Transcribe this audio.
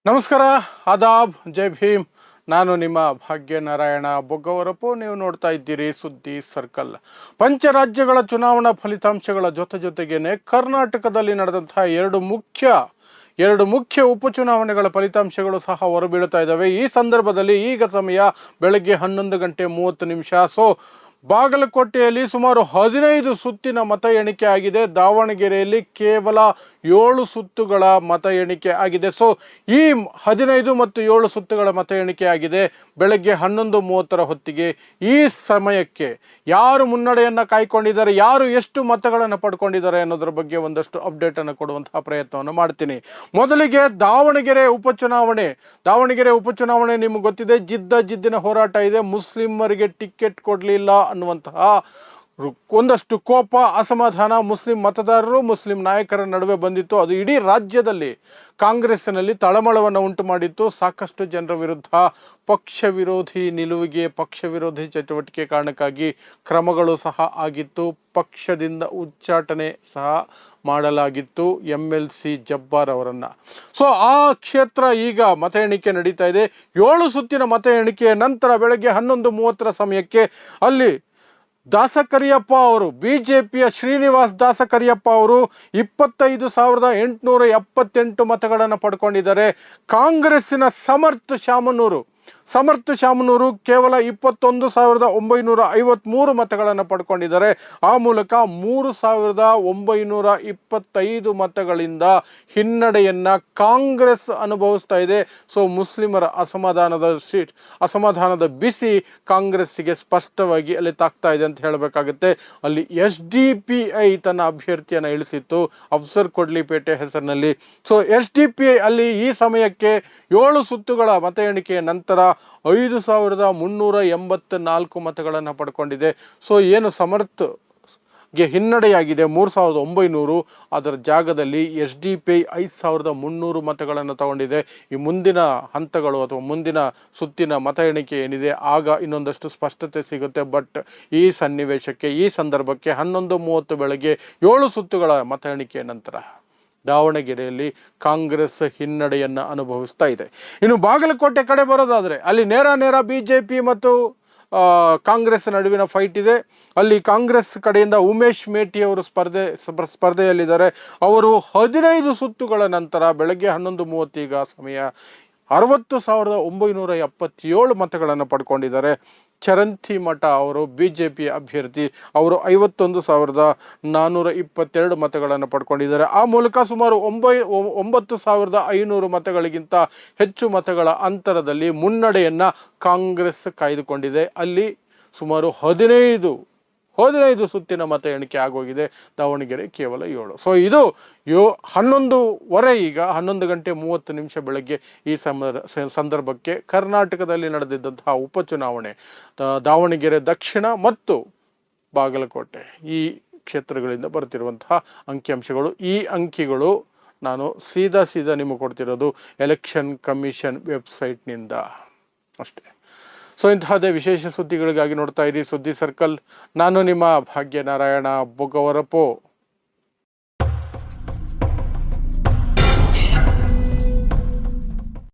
ನಮಸ್ಕಾರ, ಆದಾಬ್, ಜೈ ಭೀಮ್. ನಾನು ನಿಮ್ಮ ಭಾಗ್ಯನಾರಾಯಣ ಬೊಗ್ಗವರಪ್ಪು. ನೀವು ನೋಡ್ತಾ ಇದ್ದೀರಿ ಸುದ್ದಿ ಸರ್ಕಲ್. ಪಂಚರಾಜ್ಯಗಳ ಚುನಾವಣಾ ಫಲಿತಾಂಶಗಳ ಜೊತೆಗೇನೆ ಕರ್ನಾಟಕದಲ್ಲಿ ನಡೆದಂತಹ ಎರಡು ಮುಖ್ಯ ಉಪಚುನಾವಣೆಗಳ ಫಲಿತಾಂಶಗಳು ಸಹ ಹೊರಬೀಳ್ತಾ ಇದ್ದಾವೆ. ಈ ಸಂದರ್ಭದಲ್ಲಿ ಈಗ ಸಮಯ ಬೆಳಗ್ಗೆ 11:30. ಸೊ ಬಾಗಲಕೋಟೆಯಲ್ಲಿ ಸುಮಾರು 15 ಸುತ್ತಿನ ಮತ ಎಣಿಕೆ ಆಗಿದೆ. ದಾವಣಗೆರೆಯಲ್ಲಿ ಕೇವಲ 7 ಸುತ್ತುಗಳ ಮತ ಎಣಿಕೆ ಆಗಿದೆ. ಸೊ ಈ 15 ಮತ್ತು 7 ಸುತ್ತುಗಳ ಮತ ಎಣಿಕೆ ಆಗಿದೆ. ಬೆಳಗ್ಗೆ 11:30 ಹೊತ್ತಿಗೆ ಈ ಸಮಯಕ್ಕೆ ಯಾರು ಮುನ್ನಡೆಯನ್ನು ಕಾಯ್ಕೊಂಡಿದ್ದಾರೆ, ಯಾರು ಎಷ್ಟು ಮತಗಳನ್ನು ಪಡ್ಕೊಂಡಿದ್ದಾರೆ ಅನ್ನೋದ್ರ ಬಗ್ಗೆ ಒಂದಷ್ಟು ಅಪ್ಡೇಟ್ ಅನ್ನು ಕೊಡುವಂತಹ ಪ್ರಯತ್ನವನ್ನು ಮಾಡ್ತೀನಿ. ಮೊದಲಿಗೆ ದಾವಣಗೆರೆ ಉಪಚುನಾವಣೆ ನಿಮ್ಗೆ ಗೊತ್ತಿದೆ. ಜಿದ್ದಿನ ಹೋರಾಟ ಇದೆ. ಮುಸ್ಲಿಮರಿಗೆ ಟಿಕೆಟ್ ಕೊಡಲಿಲ್ಲ ಅನ್ನುವಂತಹ ಒಂದಷ್ಟು ಕೋಪ, ಅಸಮಾಧಾನ ಮುಸ್ಲಿಂ ಮತದಾರರು, ಮುಸ್ಲಿಂ ನಾಯಕರ ನಡುವೆ ಬಂದಿತ್ತು. ಅದು ಇಡೀ ರಾಜ್ಯದಲ್ಲಿ ಕಾಂಗ್ರೆಸ್ಸಿನಲ್ಲಿ ತಳಮಳವನ್ನು ಉಂಟು ಮಾಡಿತ್ತು. ಸಾಕಷ್ಟು ಜನರ ವಿರುದ್ಧ ಪಕ್ಷ ವಿರೋಧಿ ನಿಲುವಿಗೆ, ಪಕ್ಷ ವಿರೋಧಿ ಚಟುವಟಿಕೆ ಕಾರಣಕ್ಕಾಗಿ ಕ್ರಮಗಳು ಸಹ ಆಗಿತ್ತು. ಪಕ್ಷದಿಂದ ಉಚ್ಚಾಟನೆ ಸಹ ಮಾಡಲಾಗಿತ್ತು MLC ಜಬ್ಬಾರ್ ಅವರನ್ನ. ಸೊ ಆ ಕ್ಷೇತ್ರ ಈಗ ಮತ ಎಣಿಕೆ ನಡೀತಾ ಇದೆ. 7 ಸುತ್ತಿನ ಮತ ಎಣಿಕೆಯ ನಂತರ ಬೆಳಗ್ಗೆ 11:30 ಸಮಯಕ್ಕೆ ಅಲ್ಲಿ ದಾಸಕರಿಯಪ್ಪ ಅವರು, ಬಿಜೆಪಿಯ ಶ್ರೀನಿವಾಸ್ ದಾಸಕರಿಯಪ್ಪ ಅವರು 25,878 ಮತಗಳನ್ನು ಪಡ್ಕೊಂಡಿದ್ದಾರೆ. ಕಾಂಗ್ರೆಸ್ಸಿನ ಸಮರ್ಥ ಶಾಮನೂರು ಕೇವಲ 21,953 ಮತಗಳನ್ನು ಪಡ್ಕೊಂಡಿದ್ದಾರೆ. ಆ ಮೂಲಕ 3,925 ಮತಗಳಿಂದ ಹಿನ್ನಡೆಯನ್ನ ಕಾಂಗ್ರೆಸ್ ಅನುಭವಿಸ್ತಾ ಇದೆ. ಸೊ ಮುಸ್ಲಿಮರ ಅಸಮಾಧಾನದ ಬಿಸಿ ಕಾಂಗ್ರೆಸ್ಸಿಗೆ ಸ್ಪಷ್ಟವಾಗಿ ಅಲ್ಲಿ ತಾಕ್ತಾ ಇದೆ ಅಂತ ಹೇಳಬೇಕಾಗುತ್ತೆ. ಅಲ್ಲಿ SDPI ತನ್ನ ಅಭ್ಯರ್ಥಿಯನ್ನು ಇಳಿಸಿತ್ತು, ಅಫ್ಸರ್ ಕೊಡ್ಲಿಪೇಟೆ ಹೆಸರಿನಲ್ಲಿ. ಸೊ SDPI ಅಲ್ಲಿ ಈ ಸಮಯಕ್ಕೆ 7 ಸುತ್ತುಗಳ ಮತ ಎಣಿಕೆಯ ನಂತರ 5,384 ಮತಗಳನ್ನು ಪಡ್ಕೊಂಡಿದೆ. ಸೊ ಏನು ಸಮರ್ಥಗೆ ಹಿನ್ನಡೆಯಾಗಿದೆ 3,900. ಅದರ ಜಾಗದಲ್ಲಿ SDPI 5,300 ಮತಗಳನ್ನು ತಗೊಂಡಿದೆ. ಈ ಮುಂದಿನ ಹಂತಗಳು ಅಥವಾ ಮುಂದಿನ ಸುತ್ತಿನ ಮತ ಎಣಿಕೆ ಏನಿದೆ ಆಗ ಇನ್ನೊಂದಷ್ಟು ಸ್ಪಷ್ಟತೆ ಸಿಗುತ್ತೆ. ಬಟ್ ಈ ಸನ್ನಿವೇಶಕ್ಕೆ, ಈ ಸಂದರ್ಭಕ್ಕೆ 11:30 ಬೆಳಗ್ಗೆ 7 ಸುತ್ತುಗಳ ಮತ ಎಣಿಕೆಯ ನಂತರ ದಾವಣಗೆರೆಯಲ್ಲಿ ಕಾಂಗ್ರೆಸ್ ಹಿನ್ನಡೆಯನ್ನು ಅನುಭವಿಸ್ತಾ ಇದೆ. ಇನ್ನು ಬಾಗಲಕೋಟೆ ಕಡೆ ಬರೋದಾದರೆ ಅಲ್ಲಿ ನೇರ ಬಿಜೆಪಿ ಮತ್ತು ಕಾಂಗ್ರೆಸ್ ನಡುವಿನ ಫೈಟ್ ಇದೆ. ಅಲ್ಲಿ ಕಾಂಗ್ರೆಸ್ ಕಡೆಯಿಂದ ಉಮೇಶ್ ಮೇಟಿ ಅವರು ಸ್ಪರ್ಧೆಯಲ್ಲಿದ್ದಾರೆ. ಅವರು 15 ಸುತ್ತುಗಳ ನಂತರ ಬೆಳಗ್ಗೆ 11:30 ಈಗ ಸಮಯ 60,977 ಮತಗಳನ್ನು ಪಡ್ಕೊಂಡಿದ್ದಾರೆ. ಚರಂತಿ ಮಠ ಅವರು ಬಿಜೆಪಿ ಅಭ್ಯರ್ಥಿ, ಅವರು 51,422 ಮತಗಳನ್ನು ಪಡ್ಕೊಂಡಿದ್ದಾರೆ. ಆ ಮೂಲಕ ಸುಮಾರು 9,500 ಮತಗಳಿಗಿಂತ ಹೆಚ್ಚು ಮತಗಳ ಅಂತರದಲ್ಲಿ ಮುನ್ನಡೆಯನ್ನ ಕಾಂಗ್ರೆಸ್ ಕಾಯ್ದುಕೊಂಡಿದೆ. ಅಲ್ಲಿ ಸುಮಾರು 15 ಸುತ್ತಿನ ಮತ ಎಣಿಕೆ ಆಗೋಗಿದೆ. ದಾವಣಗೆರೆ ಕೇವಲ 7. ಸೊ ಇದು 11:30 ಈಗ 11:30 ಬೆಳಗ್ಗೆ ಈ ಸಂದರ್ಭಕ್ಕೆ ಕರ್ನಾಟಕದಲ್ಲಿ ನಡೆದಿದ್ದಂತಹ ಉಪಚುನಾವಣೆ, ದಾವಣಗೆರೆ ದಕ್ಷಿಣ ಮತ್ತು ಬಾಗಲಕೋಟೆ ಈ ಕ್ಷೇತ್ರಗಳಿಂದ ಬರ್ತಿರುವಂತಹ ಅಂಕಿಅಂಶಗಳು. ಈ ಅಂಕಿಗಳು ನಾನು ಸೀದಾ ನಿಮಗೆ ಕೊಡ್ತಿರೋದು ಎಲೆಕ್ಷನ್ ಕಮಿಷನ್ ವೆಬ್ಸೈಟ್ನಿಂದ ಅಷ್ಟೇ. ಸೊ ಇಂತಹದೇ ವಿಶೇಷ ಸುದ್ದಿಗಳಿಗಾಗಿ ನೋಡ್ತಾ ಇರಿ ಸುದ್ದಿ ಸರ್ಕಲ್. ನಾನು ನಿಮ್ಮ ಭಾಗ್ಯನಾರಾಯಣ ಬೊಗ್ಗವರಪ್ಪು.